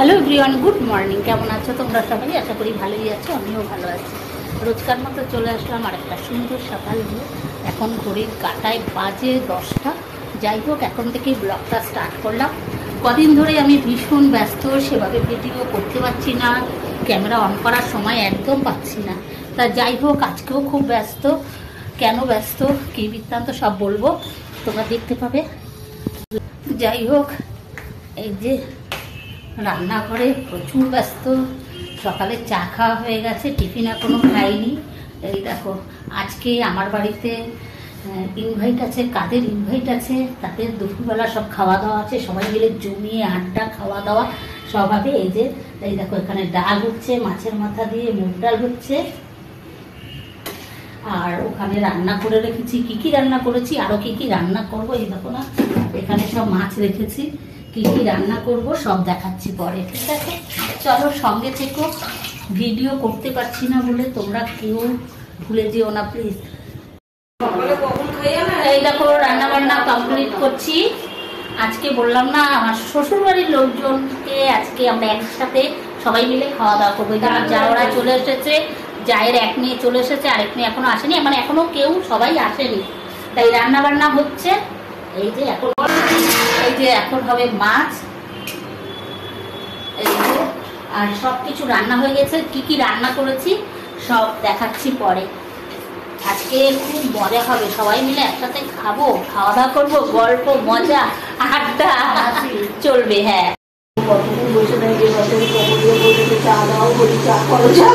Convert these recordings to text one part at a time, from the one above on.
Hello everyone, good morning. কেমন আছো তোমরা সবাই? আশা করি ভালোই আছো, আমিও ভালো আছি। রোজকার মতো চলে আসলাম আর একটা সুন্দর সকাল নিয়ে। এখন ঘড়ির কাঁটায় বাজে 10টা। যাই হোক, এখন থেকেই ব্লগটা স্টার্ট করলাম। কদিন ধরে আমি ভীষণ ব্যস্ত, সেভাবে ভিডিও করতে পারছি না, ক্যামেরা অন করার সময় একদম পাচ্ছি না। তা যাই হোক, আজকেও খুব ব্যস্ত। কেন ব্যস্ত, কী বৃত্তান্ত সব বলবো, তোমরা দেখতে পাবে। যাই হোক, এই যে রান্নাঘরে প্রচুর ব্যস্ত। সকালে চা খাওয়া হয়ে গেছে, টিফিন এখনো খাইনি। এই দেখো, আজকে আমার বাড়িতে ইনভাইট আছে। কাদের ইনভাইট আছে? তাদের দুপুরবেলা সব খাওয়া দাওয়া আছে, সবাই মিলে জমিয়ে আড্ডা খাওয়া দাওয়া সব হবে। এই দেখো, এখানে ডাল হচ্ছে, মাছের মাথা দিয়ে মুগ ডাল হচ্ছে। আর ওখানে রান্না করে রেখেছি, কি কি রান্না করেছি, আরো কি কি রান্না করবো। এই দেখো না, এখানে সব মাছ রেখেছি, কি কি রান্না করব সব দেখাচ্ছি পরে, ঠিক আছে? চলো সঙ্গে থেকো। ভিডিও করতে পারছি না বলে তোমরা কেউ ভুলে যেও না প্লিজ। এই দেখো, রান্না বান্না কমপ্লিট করছি। আজকে বললাম না, আমার শ্বশুর বাড়ির লোকজনকে আজকে আমরা একসাথে সবাই মিলে খাওয়া দাওয়া করবো। আমার যাওয়ারা চলে এসেছে, জায়ের এক মেয়ে চলে এসেছে, আরেক মেয়ে এখনো আসেনি, মানে এখনো কেউ সবাই আসেনি, তাই রান্না বান্না হচ্ছে। এই যে এখন হবে মাছ, এই যে, আর সবকিছু রান্না হয়ে গেছে। কি কি রান্না করেছি সব দেখাচ্ছি পরে। আজকে খুব মজা হবে, সবাই মিলে একসাথে খাবো, খাওয়া দাওয়া করবো, গল্প মজা আড্ডা চলবে। হ্যাঁ, কতক্ষণ বসে থাকি, বসে চা দাও, বলি চা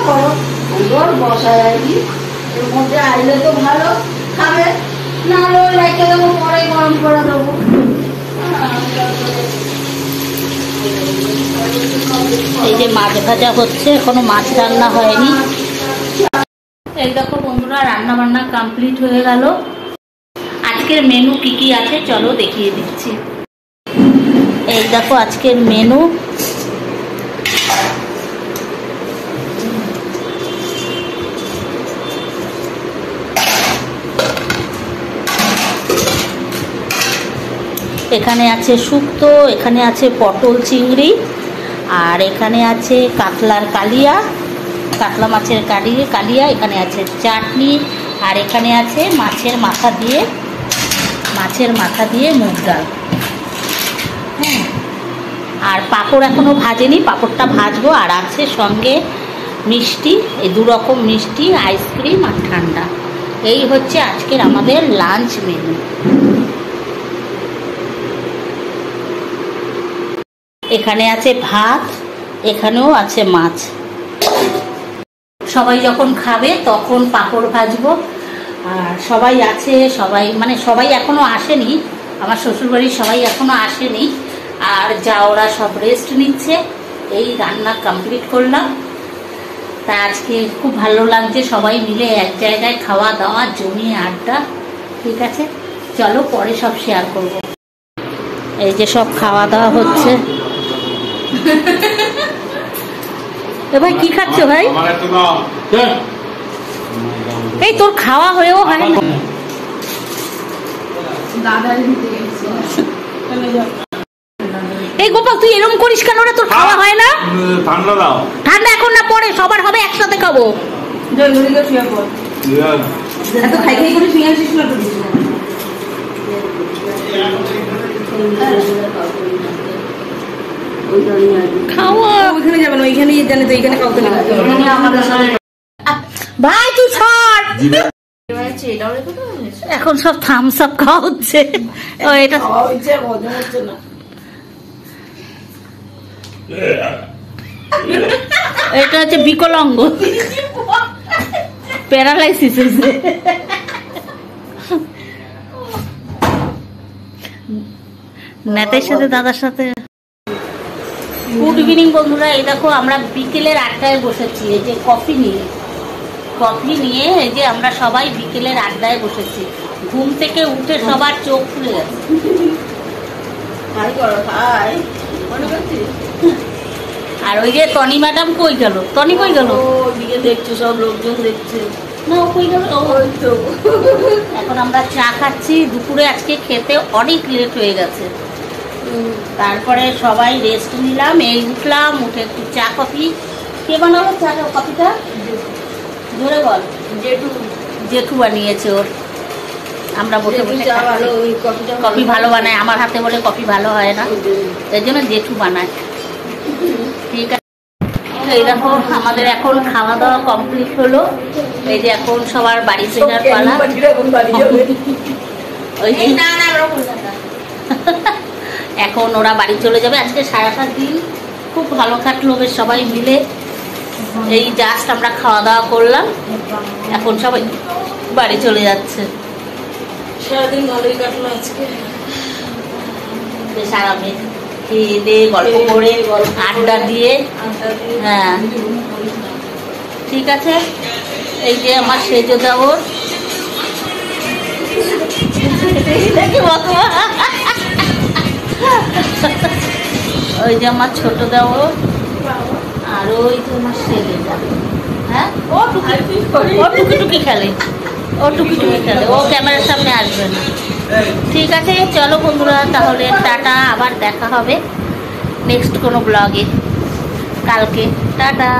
করো ওর বসায় আর কি। এর মধ্যে আইলে তো ভালো খাবে, না হলে রেখে দেবো, পরে গরম করে দেবো। এই যে মাছ ভাজা হচ্ছে, এখনো মাছ রান্না হয়নি। এই দেখো বন্ধুরা, রান্না বান্না কমপ্লিট হয়ে গেল। আজকের মেনু কি কি আছে চলো দেখিয়ে দিচ্ছি। এই দেখো আজকের মেনু। এখানে আছে শুক্তো, এখানে আছে পটল চিংড়ি, আর এখানে আছে কাতলার কালিয়া, কাতলা মাছের কালিয়া, এখানে আছে চাটনি, আর এখানে আছে মাছের মাথা দিয়ে মুগ ডাল। হ্যাঁ, আর পাঁপড় এখনো ভাজেনি, পাঁপড়টা ভাজবো। আর আছে সঙ্গে মিষ্টি, এই 2 রকম মিষ্টি, আইসক্রিম আর ঠান্ডা। এই হচ্ছে আজকের আমাদের লাঞ্চ মেনু। এখানে আছে ভাত, এখানেও আছে মাছ। সবাই যখন খাবে তখন পাঁপড় ভাজবো। আর সবাই আছে, সবাই এখনো আসেনি, আমার শ্বশুরবাড়ির সবাই এখনো আসেনি। আর যা ওরা সব রেস্ট নিচ্ছে। এই রান্না কমপ্লিট করলাম। তা আজকে খুব ভালো লাগছে, সবাই মিলে এক জায়গায় খাওয়া দাওয়া, জমিয়ে আড্ডা। ঠিক আছে, চলো পরে সব শেয়ার করব। এই যে সব খাওয়া দাওয়া হচ্ছে। ভাই কি খাচ্ছ ভাই? এই তোর খাওয়া হয়েও হয় না। এই গোপাল, তুই এরকম করিস কেন রে? তোর খাওয়া হয় না? ঠান্ডা দাও। ঠান্ডা এখন না, পরে সবার হবে, একসাথে খাবো। খাওয়া ওইখানে যাবেন, ওইখানে জানে তো, এইখানে খাওয়া ভাই তুই ছাড়। এখন সব থামস আপ খাওয়া হচ্ছে। এটা হচ্ছে বিকলাঙ্গ, প্যারালাইসিস হয়েছে। নেতার সাথে, দাদার সাথে। গুড ইভিনিং বন্ধুরা। এই দেখো, আমরা বিকেলের 8টায় বসেছি, এই যে কফি নিয়ে এই যে আমরা সবাই বিকেলের 8টায় বসেছি। ঘুম থেকে উঠে সবার চোখ খুলে গেছে। আর ওই যে টনি ম্যাডাম কই গেল? দেখছো সব লোকজন দেখছে না, ও কই গেল? এখন আমরা চা খাচ্ছি। দুপুরে আজকে খেতে অনেক লেট হয়ে গেছে, তারপরে সবাই রেস্ট নিলাম, এই উঠলাম, উঠে একটু চা কফি। কে বানালো চা কফিটা? জোরে বল। জেঠু বানিয়েছে ওর। আমরা বসে বসে কফি ভালো বানায়, আমার হাতে বলে কফি ভালো হয় না, এই জন্য জেঠু বানায়। ঠিক আছে, এই দেখো আমাদের এখন খাওয়া দাওয়া কমপ্লিট হলো। এই যে এখন সবার বাড়ি ফেরার পালা। ওই এখন ওরা বাড়ি চলে যাবে। আজকে সারাটা দিন খুব ভালো কাটলো বেশ সবাই মিলে। এই জাস্ট আমরা খাওয়া দাওয়া করলাম, এখন সবাই বাড়ি চলে যাচ্ছে। সারাদিন ভালোই কাটলো আজকে, বেশ আরামে খেয়ে দিয়ে গল্প করে আড্ডা দিয়ে। হ্যাঁ ঠিক আছে, এই যে আমার সেজ দেওর, ওই যে আমার ছোট দেওর, আর ওই যে আমার সেজেটা। হ্যাঁ ও টুকি খেলে, ও টুকি খেলে, ও ক্যামেরার সামনে আসবে না। ঠিক আছে চলো বন্ধুরা, তাহলে টাটা, আবার দেখা হবে নেক্সট কোনো ব্লগে কালকে। টাটা।